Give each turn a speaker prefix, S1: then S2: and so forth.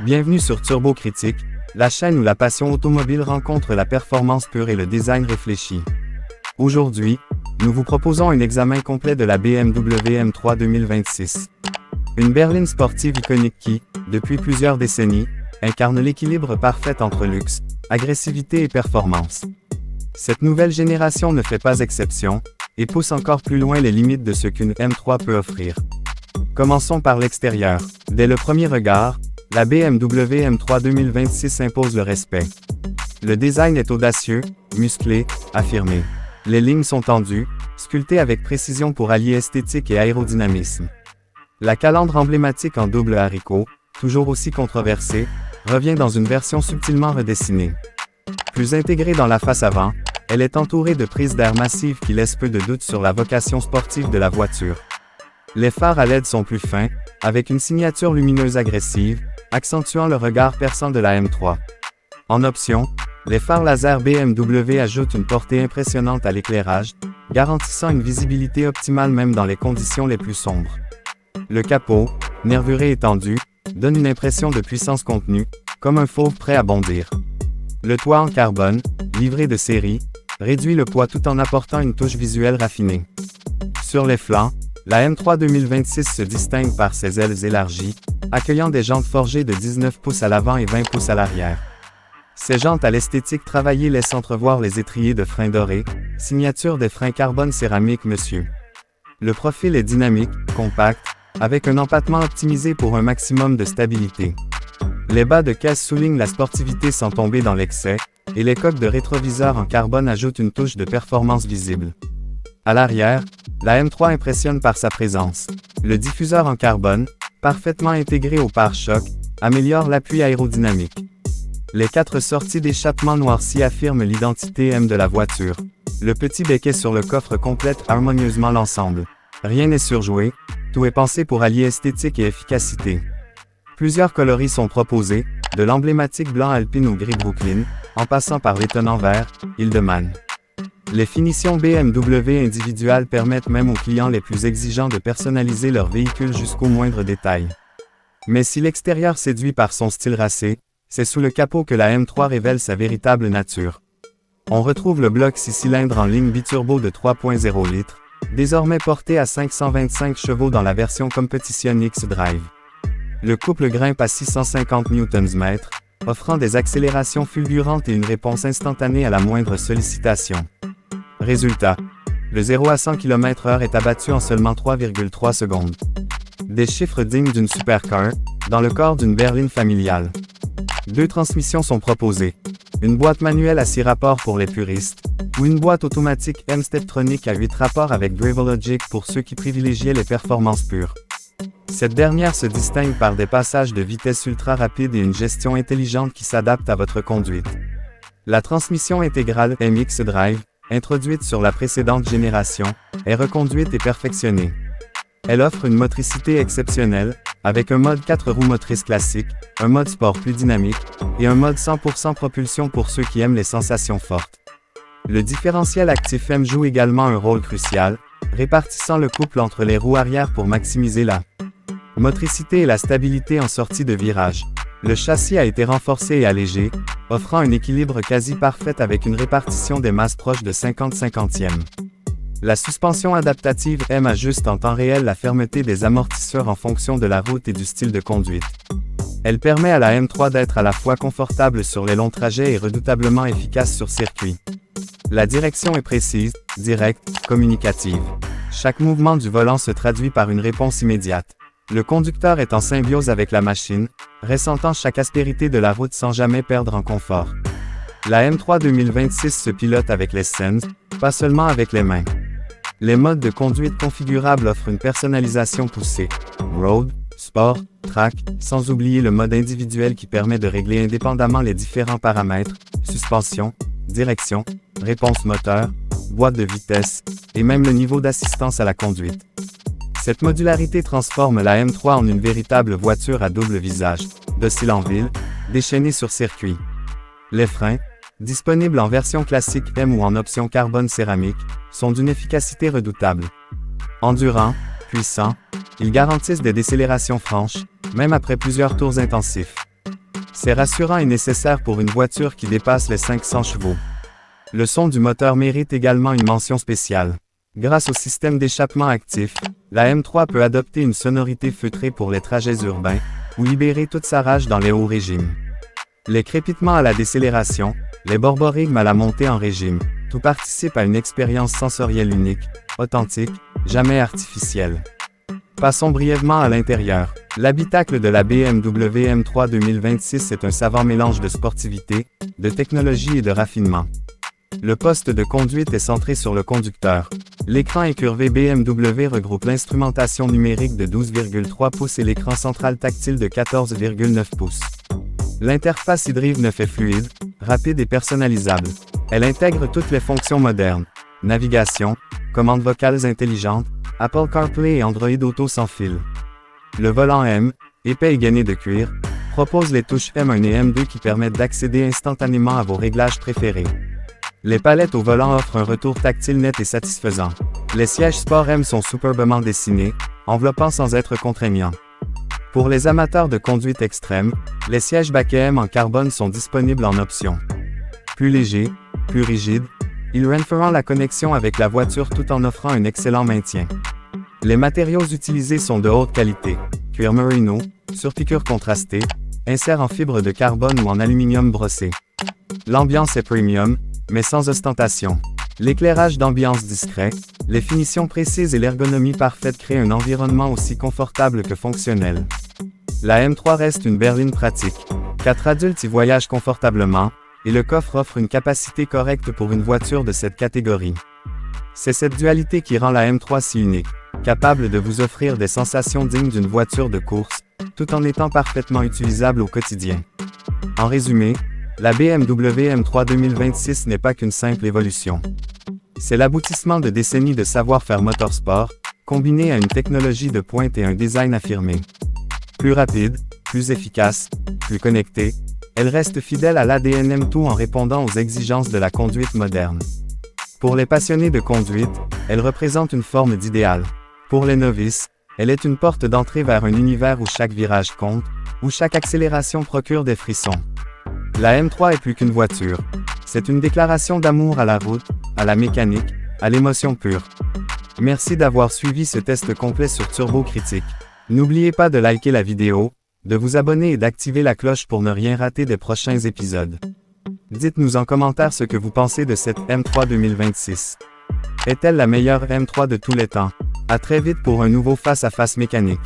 S1: Bienvenue sur Turbo Critique, la chaîne où la passion automobile rencontre la performance pure et le design réfléchi. Aujourd'hui, nous vous proposons un examen complet de la BMW M3 2026. Une berline sportive iconique qui, depuis plusieurs décennies, incarne l'équilibre parfait entre luxe, agressivité et performance. Cette nouvelle génération ne fait pas exception, et pousse encore plus loin les limites de ce qu'une M3 peut offrir. Commençons par l'extérieur. Dès le premier regard, la BMW M3 2026 impose le respect. Le design est audacieux, musclé, affirmé. Les lignes sont tendues, sculptées avec précision pour allier esthétique et aérodynamisme. La calandre emblématique en double haricot, toujours aussi controversée, revient dans une version subtilement redessinée. Plus intégrée dans la face avant, elle est entourée de prises d'air massives qui laissent peu de doute sur la vocation sportive de la voiture. Les phares à LED sont plus fins, avec une signature lumineuse agressive, accentuant le regard perçant de la M3. En option, les phares laser BMW ajoutent une portée impressionnante à l'éclairage, garantissant une visibilité optimale même dans les conditions les plus sombres. Le capot, nervuré et tendu, donne une impression de puissance contenue, comme un fauve prêt à bondir. Le toit en carbone, livré de série, réduit le poids tout en apportant une touche visuelle raffinée. Sur les flancs, la M3 2026 se distingue par ses ailes élargies, accueillant des jantes forgées de 19 pouces à l'avant et 20 pouces à l'arrière. Ces jantes à l'esthétique travaillée laissent entrevoir les étriers de freins dorés, signature des freins carbone céramique Monsieur. Le profil est dynamique, compact, avec un empattement optimisé pour un maximum de stabilité. Les bas de caisse soulignent la sportivité sans tomber dans l'excès, et les coques de rétroviseur en carbone ajoutent une touche de performance visible. À l'arrière, la M3 impressionne par sa présence. Le diffuseur en carbone, parfaitement intégré au pare-choc, améliore l'appui aérodynamique. Les 4 sorties d'échappement noircies affirment l'identité M de la voiture. Le petit becquet sur le coffre complète harmonieusement l'ensemble. Rien n'est surjoué, tout est pensé pour allier esthétique et efficacité. Plusieurs coloris sont proposés, de l'emblématique blanc Alpine au gris Brooklyn, en passant par l'étonnant vert, Hildmann. Les finitions BMW individuelles permettent même aux clients les plus exigeants de personnaliser leur véhicule jusqu'au moindre détail. Mais si l'extérieur séduit par son style racé, c'est sous le capot que la M3 révèle sa véritable nature. On retrouve le bloc 6 cylindres en ligne biturbo de 3.0 litres, désormais porté à 525 chevaux dans la version Competition X-Drive. Le couple grimpe à 650 Nm, offrant des accélérations fulgurantes et une réponse instantanée à la moindre sollicitation. Résultat, le 0 à 100 km/h est abattu en seulement 3,3 secondes. Des chiffres dignes d'une supercar, dans le corps d'une berline familiale. 2 transmissions sont proposées. Une boîte manuelle à 6 rapports pour les puristes, ou une boîte automatique M-Steptronic à 8 rapports avec Drivologic pour ceux qui privilégiaient les performances pures. Cette dernière se distingue par des passages de vitesse ultra rapides et une gestion intelligente qui s'adapte à votre conduite. La transmission intégrale MX Drive, introduite sur la précédente génération, est reconduite et perfectionnée. Elle offre une motricité exceptionnelle, avec un mode 4 roues motrices classique, un mode sport plus dynamique, et un mode 100% propulsion pour ceux qui aiment les sensations fortes. Le différentiel actif M joue également un rôle crucial, répartissant le couple entre les roues arrière pour maximiser la motricité et la stabilité en sortie de virage. Le châssis a été renforcé et allégé, offrant un équilibre quasi parfait avec une répartition des masses proche de 50-50e. La suspension adaptative M ajuste en temps réel la fermeté des amortisseurs en fonction de la route et du style de conduite. Elle permet à la M3 d'être à la fois confortable sur les longs trajets et redoutablement efficace sur circuit. La direction est précise, directe, communicative. Chaque mouvement du volant se traduit par une réponse immédiate. Le conducteur est en symbiose avec la machine, ressentant chaque aspérité de la route sans jamais perdre en confort. La M3 2026 se pilote avec les sens, pas seulement avec les mains. Les modes de conduite configurables offrent une personnalisation poussée. Road, Sport, Track, sans oublier le mode individuel qui permet de régler indépendamment les différents paramètres, suspension, direction, réponse moteur, boîte de vitesse, et même le niveau d'assistance à la conduite. Cette modularité transforme la M3 en une véritable voiture à double visage, docile en ville, déchaînée sur circuit. Les freins, disponibles en version classique M ou en option carbone céramique, sont d'une efficacité redoutable. Endurants, puissants, ils garantissent des décélérations franches, même après plusieurs tours intensifs. C'est rassurant et nécessaire pour une voiture qui dépasse les 500 chevaux. Le son du moteur mérite également une mention spéciale. Grâce au système d'échappement actif, la M3 peut adopter une sonorité feutrée pour les trajets urbains, ou libérer toute sa rage dans les hauts régimes. Les crépitements à la décélération, les borborigmes à la montée en régime, tout participe à une expérience sensorielle unique, authentique, jamais artificielle. Passons brièvement à l'intérieur. L'habitacle de la BMW M3 2026 est un savant mélange de sportivité, de technologie et de raffinement. Le poste de conduite est centré sur le conducteur. L'écran incurvé BMW regroupe l'instrumentation numérique de 12,3 pouces et l'écran central tactile de 14,9 pouces. L'interface e-drive est fluide, rapide et personnalisable. Elle intègre toutes les fonctions modernes. Navigation, commandes vocales intelligentes, Apple CarPlay et Android Auto sans fil. Le volant M, épais et gainé de cuir, propose les touches M1 et M2 qui permettent d'accéder instantanément à vos réglages préférés. Les palettes au volant offrent un retour tactile net et satisfaisant. Les sièges Sport M sont superbement dessinés, enveloppant sans être contraignants. Pour les amateurs de conduite extrême, les sièges baquets M en carbone sont disponibles en option. Plus légers, plus rigides, ils renforcent la connexion avec la voiture tout en offrant un excellent maintien. Les matériaux utilisés sont de haute qualité, cuir merino, surpiqûre contrastée, insert en fibre de carbone ou en aluminium brossé. L'ambiance est premium, mais sans ostentation. L'éclairage d'ambiance discret, les finitions précises et l'ergonomie parfaite créent un environnement aussi confortable que fonctionnel. La M3 reste une berline pratique. 4 adultes y voyagent confortablement, et le coffre offre une capacité correcte pour une voiture de cette catégorie. C'est cette dualité qui rend la M3 si unique, capable de vous offrir des sensations dignes d'une voiture de course, tout en étant parfaitement utilisable au quotidien. En résumé, la BMW M3 2026 n'est pas qu'une simple évolution. C'est l'aboutissement de décennies de savoir-faire motorsport, combiné à une technologie de pointe et un design affirmé. Plus rapide, plus efficace, plus connectée, elle reste fidèle à l'ADN M2 en répondant aux exigences de la conduite moderne. Pour les passionnés de conduite, elle représente une forme d'idéal. Pour les novices, elle est une porte d'entrée vers un univers où chaque virage compte, où chaque accélération procure des frissons. La M3 est plus qu'une voiture. C'est une déclaration d'amour à la route, à la mécanique, à l'émotion pure. Merci d'avoir suivi ce test complet sur Turbo Critique. N'oubliez pas de liker la vidéo, de vous abonner et d'activer la cloche pour ne rien rater des prochains épisodes. Dites-nous en commentaire ce que vous pensez de cette M3 2026. Est-elle la meilleure M3 de tous les temps? À très vite pour un nouveau face-à-face mécanique.